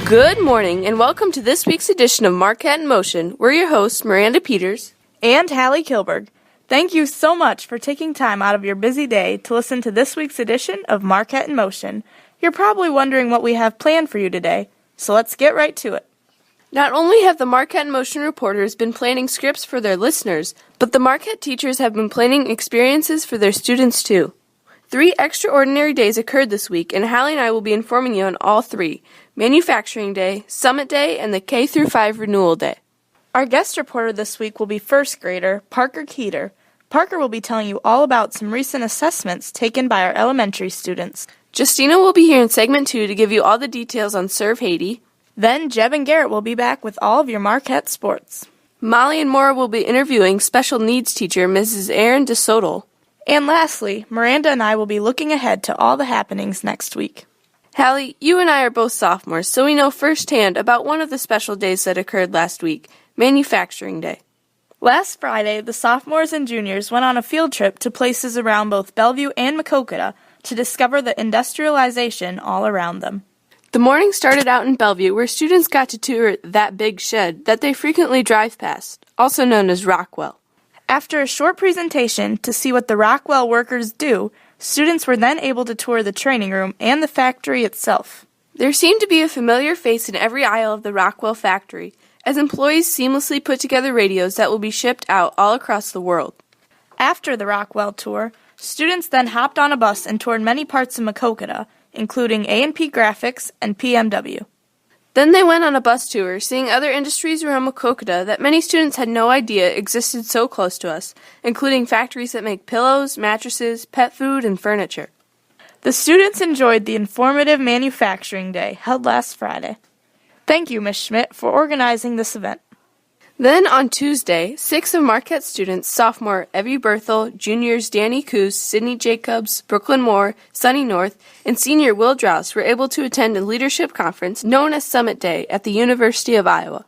Good morning, and welcome to this week's edition of Marquette in Motion. We're your hosts, Miranda Peters and Hallie Kilberg. Thank you so much for taking time out of your busy day to listen to this week's edition of Marquette in Motion. You're probably wondering what we have planned for you today, so let's get right to it. Not only have the Marquette in Motion reporters been planning scripts for their listeners, but the Marquette teachers have been planning experiences for their students too. 3 extraordinary days occurred this week, and Hallie and I will be informing you on all 3: Manufacturing Day, Summit Day, and the K-5 Renewal Day. Our guest reporter this week will be first grader Parker Keeter. Parker will be telling you all about some recent assessments taken by our elementary students. Justina will be here in segment 2 to give you all the details on Serve Haiti. Then Jeb and Garrett will be back with all of your Marquette sports. Molly and Maura will be interviewing special needs teacher Mrs. Erin DeSoto. And lastly, Miranda and I will be looking ahead to all the happenings next week. Hallie, you and I are both sophomores, so we know firsthand about one of the special days that occurred last week, Manufacturing Day. Last Friday, the sophomores and juniors went on a field trip to places around both Bellevue and Maquoketa to discover the industrialization all around them. The morning started out in Bellevue, where students got to tour that big shed that they frequently drive past, also known as Rockwell. After a short presentation to see what the Rockwell workers do, students were then able to tour the training room and the factory itself. There seemed to be a familiar face in every aisle of the Rockwell factory, as employees seamlessly put together radios that will be shipped out all across the world. After the Rockwell tour, students then hopped on a bus and toured many parts of Maquoketa, including A&P Graphics and PMW. Then they went on a bus tour, seeing other industries around Maquoketa that many students had no idea existed so close to us, including factories that make pillows, mattresses, pet food, and furniture. The students enjoyed the informative Manufacturing Day held last Friday. Thank you, Ms. Schmidt, for organizing this event. Then on Tuesday, 6 of Marquette students, sophomore Evie Berthel, juniors Danny Coos, Sydney Jacobs, Brooklyn Moore, Sunny North, and senior Will Drouse were able to attend a leadership conference known as Summit Day at the University of Iowa.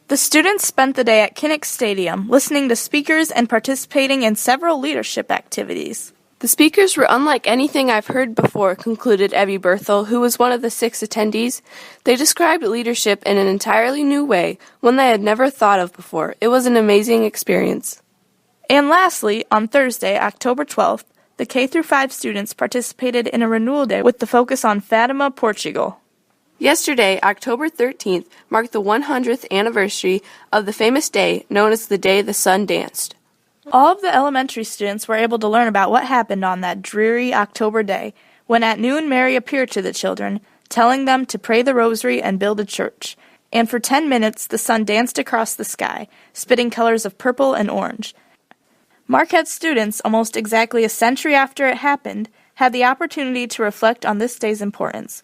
The students spent the day at Kinnick Stadium listening to speakers and participating in several leadership activities. The speakers were unlike anything I've heard before, concluded Evie Berthel, who was one of the 6 attendees. They described leadership in an entirely new way, one they had never thought of before. It was an amazing experience. And lastly, on Thursday, October 12th, the K-5 students participated in a renewal day with the focus on Fatima, Portugal. Yesterday, October 13th, marked the 100th anniversary of the famous day known as the Day the Sun Danced. All of the elementary students were able to learn about what happened on that dreary October day, when at noon Mary appeared to the children, telling them to pray the rosary and build a church. And for 10 minutes the sun danced across the sky, spitting colors of purple and orange. Marquette students, almost exactly a century after it happened, had the opportunity to reflect on this day's importance,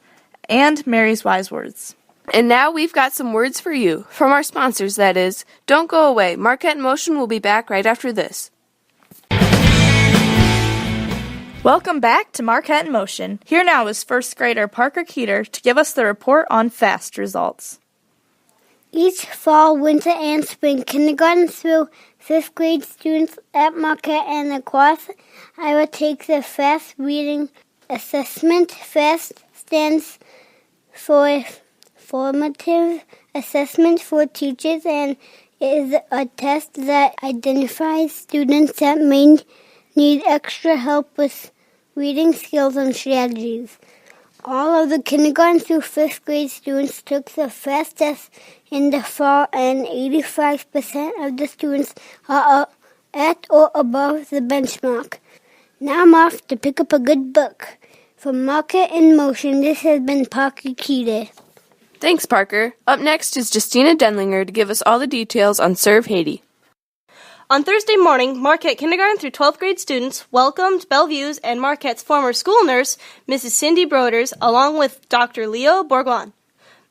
and Mary's wise words. And now we've got some words for you, from our sponsors, that is. Don't go away. Marquette in Motion will be back right after this. Welcome back to Marquette in Motion. Here now is first grader Parker Keeter to give us the report on FAST results. Each fall, winter, and spring, kindergarten through 5th grade students at Marquette and across Iowa take the FAST reading assessment. FAST stands for Formative Assessment for Teachers and is a test that identifies students that may need extra help with reading skills and strategies. All of the kindergarten through 5th grade students took the FAST test in the fall, and 85% of the students are at or above the benchmark. Now I'm off to pick up a good book. From Marquette in Motion, this has been Parker Keeter. Thanks, Parker. Up next is Justina Denlinger to give us all the details on Serve Haiti. On Thursday morning, Marquette kindergarten through 12th grade students welcomed Bellevue's and Marquette's former school nurse, Mrs. Cindy Broders, along with Dr. Leo Bourgoin.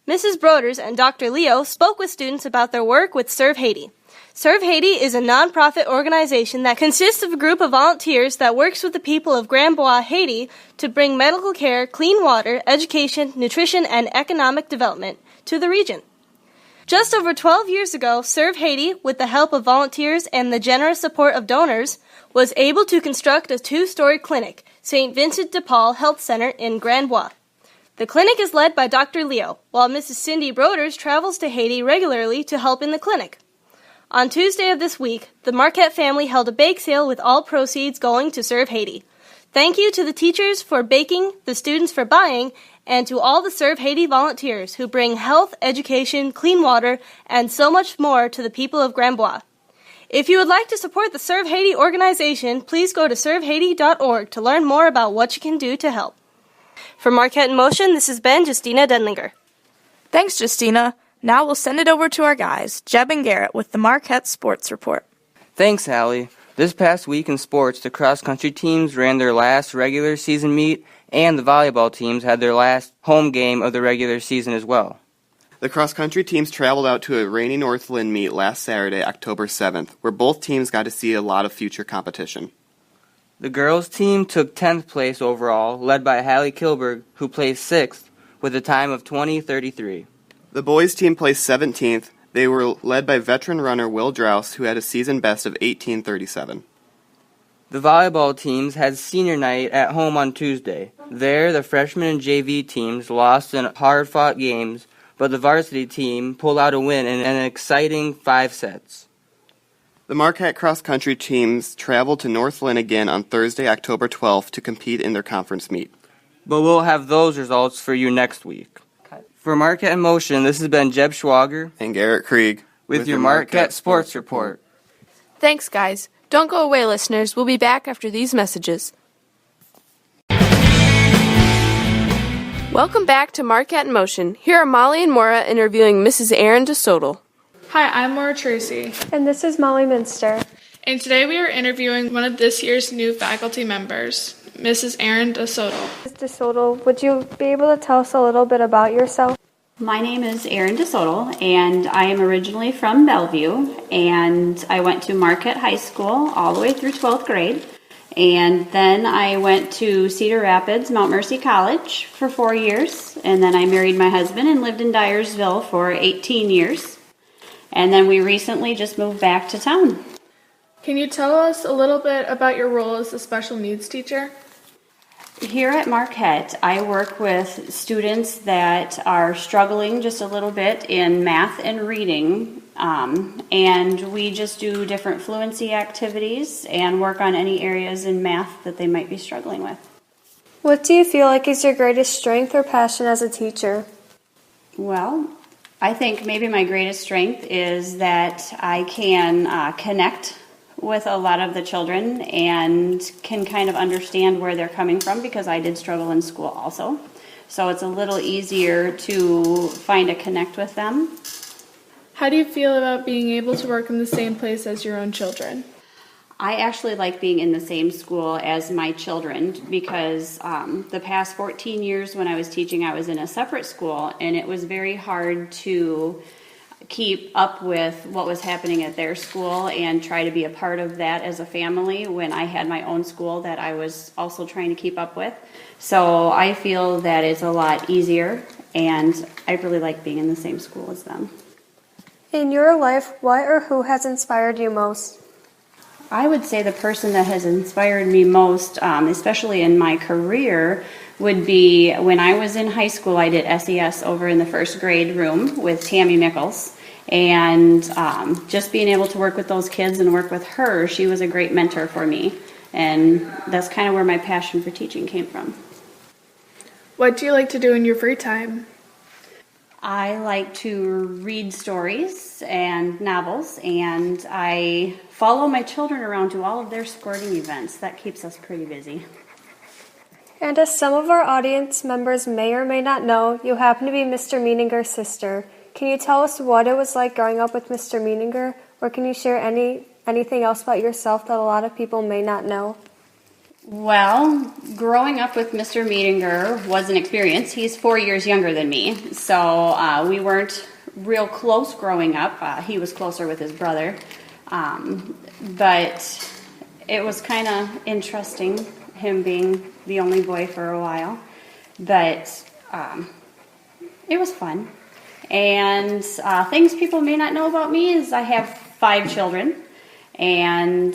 Mrs. Broders and Dr. Leo spoke with students about their work with Serve Haiti. Serve Haiti is a nonprofit organization that consists of a group of volunteers that works with the people of Grand Bois, Haiti, to bring medical care, clean water, education, nutrition, and economic development to the region. Just over 12 years ago, Serve Haiti, with the help of volunteers and the generous support of donors, was able to construct a 2-story clinic, St. Vincent de Paul Health Center in Grand Bois. The clinic is led by Dr. Leo, while Mrs. Cindy Broders travels to Haiti regularly to help in the clinic. On Tuesday of this week, the Marquette family held a bake sale with all proceeds going to serve Haiti. Thank you to the teachers for baking, the students for buying, and to all the Serve Haiti volunteers who bring health, education, clean water, and so much more to the people of Grand-Bois. If you would like to support the Serve Haiti organization, please go to servehaiti.org to learn more about what you can do to help. For Marquette in Motion, this has been Justina Denlinger. Thanks, Justina. Now we'll send it over to our guys, Jeb and Garrett, with the Marquette Sports Report. Thanks, Allie. This past week in sports, the cross-country teams ran their last regular season meet, and the volleyball teams had their last home game of the regular season as well. The cross-country teams traveled out to a rainy Northland meet last Saturday, October 7th, where both teams got to see a lot of future competition. The girls' team took 10th place overall, led by Hallie Kilberg, who placed 6th, with a time of 20:33. The boys' team placed 17th. They were led by veteran runner Will Drouse, who had a season best of 18:37. The volleyball teams had senior night at home on Tuesday. There, the freshman and JV teams lost in hard-fought games, but the varsity team pulled out a win in an exciting 5 sets. The Marquette cross-country teams traveled to Northland again on Thursday, October 12th to compete in their conference meet. But we'll have those results for you next week. For Marquette in Motion, this has been Jeb Schwager And Garrett Krieg with your Marquette Sports Report. Thanks, guys. Don't go away, listeners. We'll be back after these messages. Welcome back to Marquette in Motion. Here are Molly and Maura interviewing Mrs. Erin DeSoto. Hi, I'm Maura Tracy. And this is Molly Minster. And today we are interviewing one of this year's new faculty members, Mrs. Erin DeSoto. Ms. DeSoto, would you be able to tell us a little bit about yourself? My name is Erin DeSoto, and I am originally from Bellevue, and I went to Marquette High School all the way through 12th grade, and then I went to Cedar Rapids, Mount Mercy College for 4 years, and then I married my husband and lived in Dyersville for 18 years, and then we recently just moved back to town. Can you tell us a little bit about your role as a special needs teacher? Here at Marquette, I work with students that are struggling just a little bit in math and reading, and we just do different fluency activities and work on any areas in math that they might be struggling with. What do you feel like is your greatest strength or passion as a teacher? Well, I think maybe my greatest strength is that I can connect with a lot of the children and can kind of understand where they're coming from because I did struggle in school also. So it's a little easier to find a connect with them. How do you feel about being able to work in the same place as your own children? I actually like being in the same school as my children because the past 14 years when I was teaching, I was in a separate school, and it was very hard to keep up with what was happening at their school and try to be a part of that as a family when I had my own school that I was also trying to keep up with. So I feel that it's a lot easier, and I really like being in the same school as them. In your life, what or who has inspired you most? I would say the person that has inspired me most, especially in my career, would be when I was in high school. I did SES over in the first grade room with Tammy Mickles, and just being able to work with those kids and work with her, she was a great mentor for me, and that's kind of where my passion for teaching came from. What do you like to do in your free time? I like to read stories and novels, and I follow my children around to all of their sporting events. That keeps us pretty busy. And as some of our audience members may or may not know, you happen to be Mr. Meaninger's sister. Can you tell us what it was like growing up with Mr. Meaninger, or can you share anything else about yourself that a lot of people may not know? Well, growing up with Mr. Meatinger was an experience. He's 4 years younger than me, so we weren't real close growing up. He was closer with his brother, but it was kind of interesting, him being the only boy for a while, but it was fun. And things people may not know about me is I have 5 children, and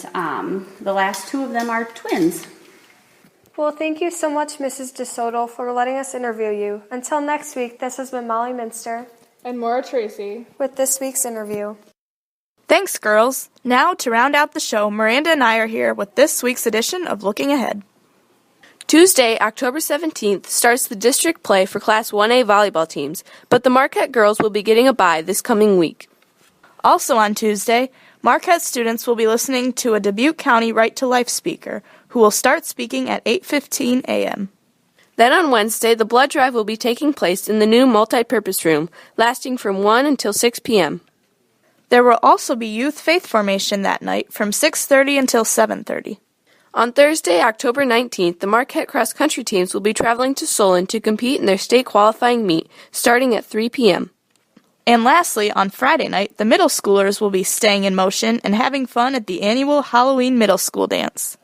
the last 2 of them are twins. Well, thank you so much, Mrs. DeSoto, for letting us interview you. Until next week, this has been Molly Minster And Maura Tracy with this week's interview. Thanks, girls. Now, to round out the show, Miranda and I are here with this week's edition of Looking Ahead. Tuesday, October 17th, starts the district play for Class 1A volleyball teams, but the Marquette girls will be getting a bye this coming week. Also on Tuesday, Marquette students will be listening to a Dubuque County Right to Life speaker, who will start speaking at 8:15 a.m. Then on Wednesday, the blood drive will be taking place in the new multi-purpose room, lasting from 1 until 6 p.m. There will also be youth faith formation that night from 6:30 until 7:30. On Thursday, October 19th, the Marquette cross-country teams will be traveling to Solon to compete in their state qualifying meet, starting at 3 p.m. And lastly, on Friday night, the middle schoolers will be staying in motion and having fun at the annual Halloween middle school dance.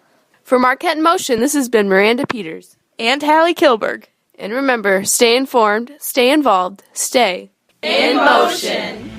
For Marquette in Motion, this has been Miranda Peters. And Hallie Kilberg. And remember, stay informed, stay involved, stay in motion.